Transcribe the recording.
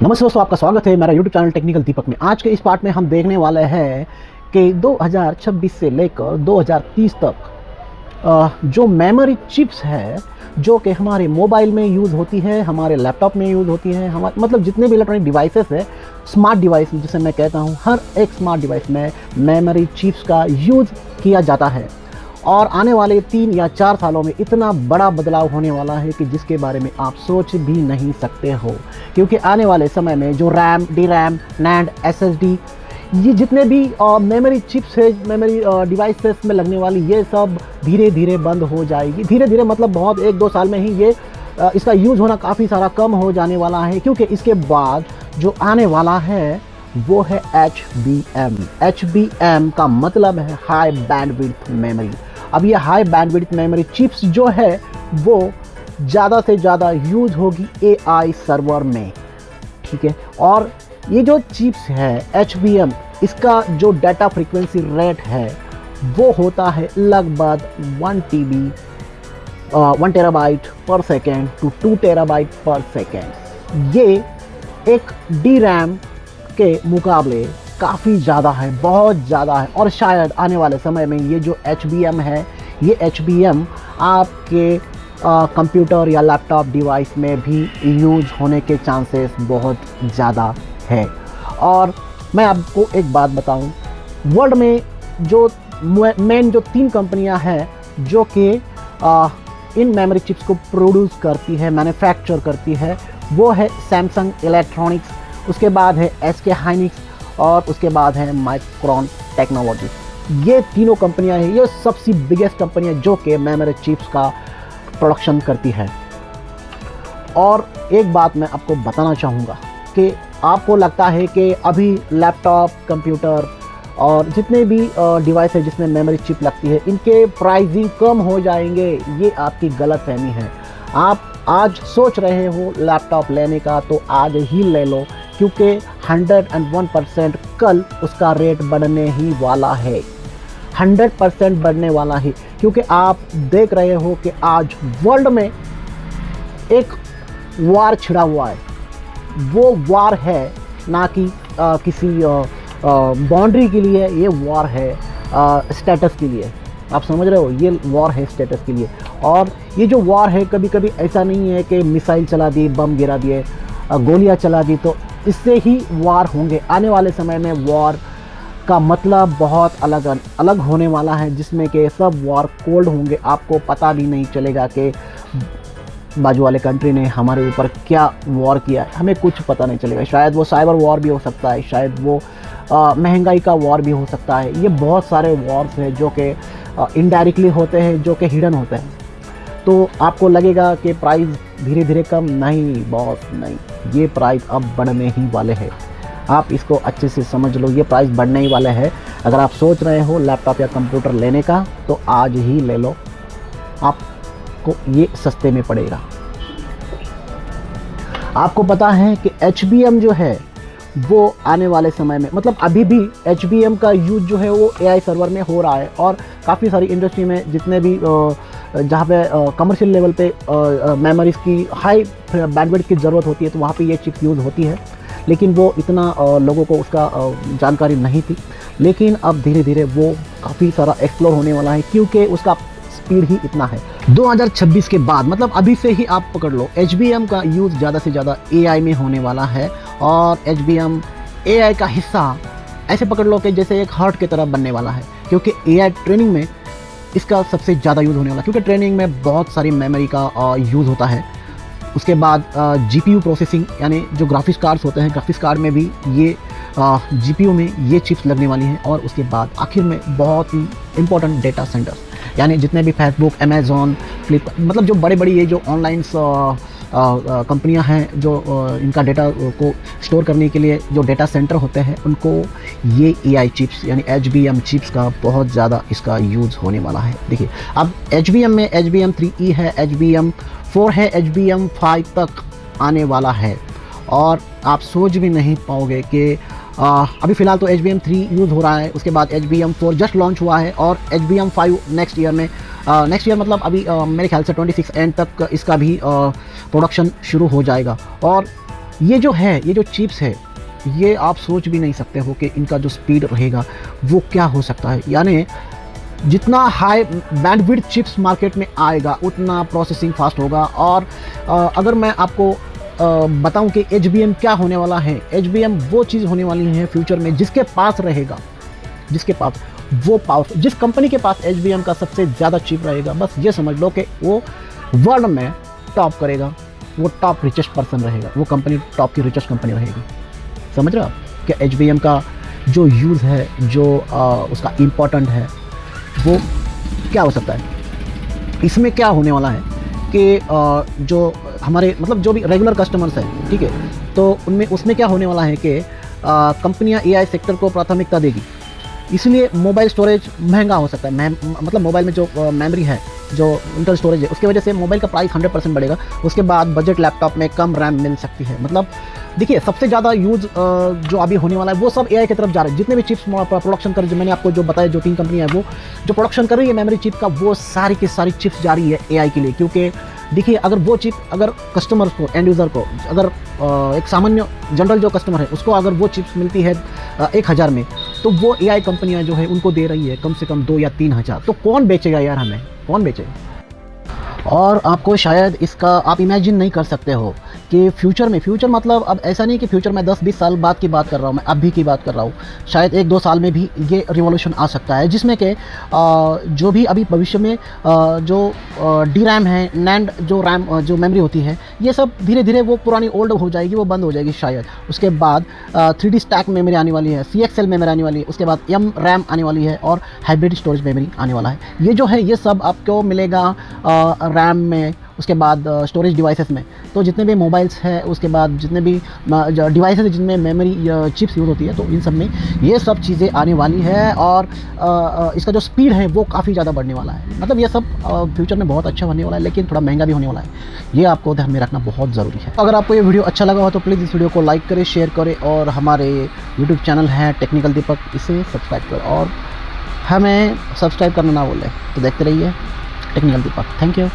नमस्ते दोस्तों, आपका स्वागत है मेरा YouTube चैनल टेक्निकल दीपक में। आज के इस पार्ट में हम देखने वाले हैं कि 2026 से लेकर 2030 तक जो मेमोरी चिप्स है जो कि हमारे मोबाइल में यूज़ होती है, हमारे लैपटॉप में यूज़ होती है, हमारे मतलब जितने भी इलेक्ट्रॉनिक डिवाइसेस है, स्मार्ट डिवाइस जिसे मैं कहता हूँ, हर एक स्मार्ट डिवाइस में मेमोरी चिप्स का यूज़ किया जाता है। और आने वाले 3 या 4 सालों में इतना बड़ा बदलाव होने वाला है कि जिसके बारे में आप सोच भी नहीं सकते हो, क्योंकि आने वाले समय में जो RAM, D RAM, NAND, SSD, ये जितने भी मेमोरी चिप्स है, मेमोरी डिवाइसेस में लगने वाली, ये सब धीरे धीरे बंद हो जाएगी। धीरे धीरे मतलब बहुत 1-2 साल में ही ये इसका यूज़ होना काफ़ी सारा कम हो जाने वाला है, क्योंकि इसके बाद जो आने वाला है वो है HBM। HBM का मतलब है हाई बैंडविड्थ मेमोरी। अब ये हाई बैंडविड्थ मेमोरी चिप्स जो है वो ज़्यादा से ज़्यादा यूज़ होगी AI सर्वर में, ठीक है। और ये जो चिप्स है HBM, इसका जो डाटा फ्रीक्वेंसी रेट है वो होता है लगभग 1 terabyte per second to 2 terabyte per second. ये एक DRAM के मुकाबले काफ़ी ज़्यादा है, बहुत ज़्यादा है। और शायद आने वाले समय में ये जो HBM है, ये HBM आपके कंप्यूटर या लैपटॉप डिवाइस में भी यूज होने के चांसेस बहुत ज़्यादा है। और मैं आपको एक बात बताऊं, वर्ल्ड में जो मेन जो 3 कंपनियां हैं जो कि इन मेमोरी चिप्स को प्रोड्यूस करती है, मैन्युफैक्चर करती है, वो है सैमसंग इलेक्ट्रॉनिक्स, उसके बाद है SK हाइनिक्स और उसके बाद है माइक्रोन टेक्नोलॉजी। ये तीनों कंपनियां हैं, ये सबसे बिगेस्ट कंपनियां जो कि मेमोरी चिप्स का प्रोडक्शन करती है। और एक बात मैं आपको बताना चाहूँगा कि आपको लगता है कि अभी लैपटॉप, कंप्यूटर और जितने भी डिवाइस है जिसमें मेमोरी चिप लगती है, इनके प्राइसिंग कम हो जाएंगे, ये आपकी गलतफहमी है। आप आज सोच रहे हो लैपटॉप लेने का तो आज ही ले लो, क्योंकि 101% कल उसका रेट बढ़ने ही वाला है, 100% बढ़ने वाला है। क्योंकि आप देख रहे हो कि आज वर्ल्ड में एक वार छिड़ा हुआ है। वो वार है ना कि किसी बाउंड्री के लिए, ये वार है स्टेटस के लिए। आप समझ रहे हो, ये वॉर है स्टेटस के लिए। और ये जो वॉर है, कभी कभी ऐसा नहीं है कि मिसाइल चला दी, बम गिरा दिए, गोलियां चला दी तो इससे ही वॉर होंगे। आने वाले समय में वॉर का मतलब बहुत अलग होने वाला है, जिसमें कि सब वॉर कोल्ड होंगे। आपको पता भी नहीं चलेगा कि बाजू वाले कंट्री ने हमारे ऊपर क्या वॉर किया है, हमें कुछ पता नहीं चलेगा। शायद वो साइबर वॉर भी हो सकता है, शायद वो महंगाई का वॉर भी हो सकता है। ये बहुत सारे वॉर्स हैं जो कि इनडायरेक्टली होते हैं, जो कि हिडन होते हैं। तो आपको लगेगा कि प्राइस धीरे धीरे कम, नहीं बॉस, नहीं, ये प्राइस अब बढ़ने ही वाले हैं। आप इसको अच्छे से समझ लो, ये प्राइस बढ़ने ही वाले हैं। अगर आप सोच रहे हो लैपटॉप या कंप्यूटर लेने का तो आज ही ले लो, आपको ये सस्ते में पड़ेगा। आपको पता है कि HBM जो है वो आने वाले समय में, मतलब अभी भी HBM का यूज जो है वो AI सर्वर में हो रहा है। और काफ़ी सारी इंडस्ट्री में जितने भी जहाँ पे कमर्शियल लेवल पे मेमोरीज़ की हाई बैंडविड्थ की ज़रूरत होती है, तो वहाँ पे ये चिप यूज़ होती है। लेकिन वो इतना लोगों को उसका जानकारी नहीं थी। लेकिन अब धीरे धीरे वो काफ़ी सारा एक्सप्लोर होने वाला है, क्योंकि उसका स्पीड ही इतना है। 2026 के बाद, मतलब अभी से ही आप पकड़ लो, HBM का यूज़ ज़्यादा से ज़्यादा AI में होने वाला है। और HBM AI का हिस्सा ऐसे पकड़ लो कि जैसे एक हार्ट की तरह बनने वाला है, क्योंकि AI ट्रेनिंग में इसका सबसे ज़्यादा यूज़ होने वाला है। क्योंकि ट्रेनिंग में बहुत सारी मेमोरी का यूज़ होता है। उसके बाद GPU प्रोसेसिंग, यानी जो ग्राफिक्स कार्ड्स होते हैं, ग्राफिक्स कार्ड में भी ये GPU में ये चिप्स लगने वाली हैं। और उसके बाद आखिर में बहुत ही इंपॉर्टेंट डेटा सेंटर्स, यानी जितने भी फेसबुक, अमेज़ॉन, फ्लिपकार्ट, मतलब जो बड़ी बड़ी ये जो ऑनलाइन कंपनियां हैं, जो इनका डेटा को स्टोर करने के लिए जो डेटा सेंटर होते हैं, उनको ये AI चिप्स यानी HBM चिप्स का बहुत ज़्यादा इसका यूज़ होने वाला है। देखिए, अब HBM में HBM3E है, HBM4 है, HBM5 तक आने वाला है। और आप सोच भी नहीं पाओगे कि अभी फ़िलहाल तो HBM3 यूज़ हो रहा है, उसके बाद HBM4 जस्ट लॉन्च हुआ है, और HBM5 नेक्स्ट ईयर में, नेक्स्ट ईयर मतलब अभी मेरे ख्याल से 26 एंड तक इसका भी प्रोडक्शन शुरू हो जाएगा। और ये जो चिप्स है, ये आप सोच भी नहीं सकते हो कि इनका जो स्पीड रहेगा वो क्या हो सकता है। यानी जितना हाई बैंडविड्थ चिप्स मार्केट में आएगा उतना प्रोसेसिंग फास्ट होगा। और अगर मैं आपको बताऊं कि HBM क्या होने वाला है, HBM वो चीज़ होने वाली है फ्यूचर में जिसके पास रहेगा, जिसके पास वो पावर, जिस कंपनी के पास HBM का सबसे ज़्यादा चिप रहेगा, बस ये समझ लो कि वो वर्ल्ड में टॉप करेगा, वो टॉप रिचेस्ट पर्सन रहेगा, वो कंपनी टॉप की रिचेस्ट कंपनी रहेगी। समझ रहे हो आप कि HBM का जो यूज़ है, जो उसका इम्पोर्टेंट है, वो क्या हो सकता है। इसमें क्या होने वाला है कि जो हमारे मतलब जो भी रेगुलर कस्टमर्स हैं, ठीक है, तो उनमें उसमें क्या होने वाला है कि कंपनियां AI सेक्टर को प्राथमिकता देगी, इसलिए मोबाइल स्टोरेज महंगा हो सकता है। मतलब मोबाइल में जो मेमोरी है, जो इंटरनल स्टोरेज है, उसकी वजह से मोबाइल का प्राइस 100% बढ़ेगा। उसके बाद बजट लैपटॉप में कम रैम मिल सकती है। मतलब देखिए, सबसे ज़्यादा यूज़ जो अभी होने वाला है वो सब AI की तरफ जा रहे हैं। जितने भी चिप्स प्रोडक्शन कर, जो मैंने आपको जो बताया, जो 3 कंपनियाँ है वो जो प्रोडक्शन कर रही है मेमोरी चिप का, वो सारी की सारी चिप्स जा रही है AI के लिए। क्योंकि देखिए, अगर वो चिप अगर कस्टमर को, एंड यूज़र को, अगर एक सामान्य जनरल जो कस्टमर है उसको अगर वो चिप्स मिलती है 1000 में, तो वो AI कंपनियाँ जो है उनको दे रही है कम से कम 2 या 3 हज़ार। तो कौन बेचेगा यार, हमें कौन बेचेगा। और आपको शायद इसका आप इमेजिन नहीं कर सकते हो कि फ्यूचर मतलब अब ऐसा नहीं कि फ्यूचर में 10-20 साल बाद की बात कर रहा हूँ, मैं अभी की बात कर रहा हूँ। शायद 1-2 साल में भी ये रिवॉल्यूशन आ सकता है, जिसमें कि जो भी अभी भविष्य में जो DRAM है, NAND जो रैम जो मेमोरी होती है, ये सब धीरे धीरे वो पुरानी ओल्ड हो जाएगी, वो बंद हो जाएगी शायद। उसके बाद 3D स्टैक मेमोरी आने वाली है, CXL मेमोरी आने वाली है, उसके बाद MRAM आने वाली है और हाइब्रिड स्टोरेज मेमोरी आने वाला है। ये जो है ये सब आपको मिलेगा रैम में, उसके बाद स्टोरेज डिवाइसेस में। तो जितने भी मोबाइल्स हैं, उसके बाद जितने भी डिवाइसेस जिनमें मेमोरी चिप्स यूज़ होती है, तो इन सब में ये सब चीज़ें आने वाली है। और इसका जो स्पीड है वो काफ़ी ज़्यादा बढ़ने वाला है। मतलब ये सब फ्यूचर में बहुत अच्छा होने वाला है, लेकिन थोड़ा महंगा भी होने वाला है। ये आपको ध्यान में रखना बहुत ज़रूरी है। अगर आपको ये वीडियो अच्छा लगा हो तो प्लीज़ इस वीडियो को लाइक करें, शेयर करें, और हमारे यूट्यूब चैनल है टेक्निकल दीपक, इसे सब्सक्राइब करें। और हमें सब्सक्राइब करना ना बोलें, तो देखते रहिए टेक्निकल दीपक। Thank you.